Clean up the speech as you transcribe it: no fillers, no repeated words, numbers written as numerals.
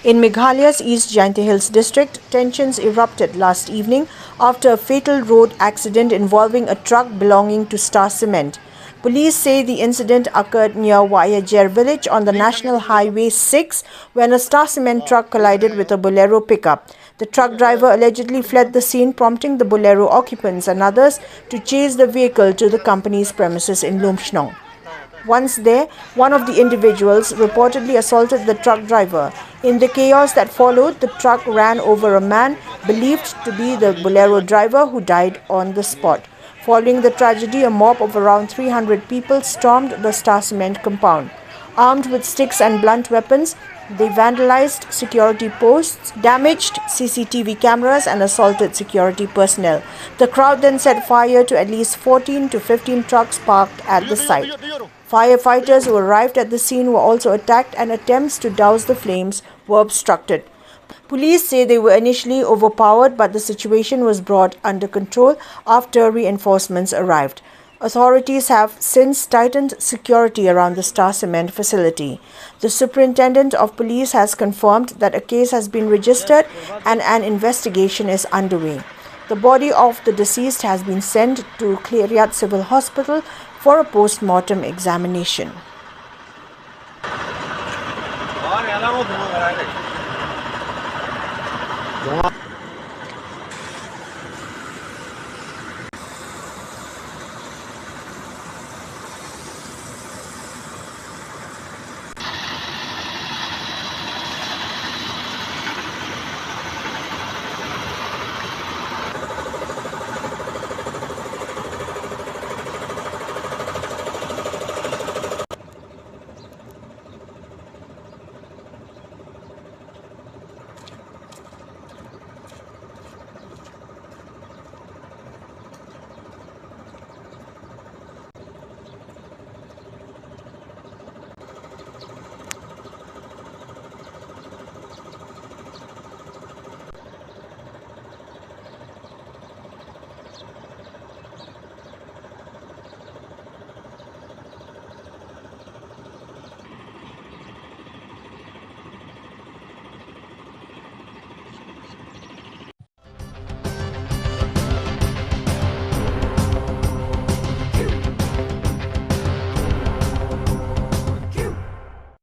In Meghalaya's East Jaintia Hills district, tensions erupted last evening after a fatal road accident involving a truck belonging to Star Cement. Police say the incident occurred near Vayajer village on the National Highway 6 when a Star Cement truck collided with a Bolero pickup. The truck driver allegedly fled the scene, prompting the Bolero occupants and others to chase the vehicle to the company's premises in Lumshnong. Once there, one of the individuals reportedly assaulted the truck driver. In the chaos that followed, the truck ran over a man believed to be the Bolero driver who died on the spot. Following the tragedy, a mob of around 300 people stormed the Star Cement compound. Armed with sticks and blunt weapons, they vandalized security posts, damaged CCTV cameras and assaulted security personnel. The crowd then set fire to at least 14 to 15 trucks parked at the site. Firefighters who arrived at the scene were also attacked and attempts to douse the flames were obstructed. Police say they were initially overpowered, but the situation was brought under control after reinforcements arrived. Authorities have since tightened security around the Star Cement facility. The superintendent of police has confirmed that a case has been registered and an investigation is underway. The body of the deceased has been sent to Kleriat Civil Hospital for a post-mortem examination.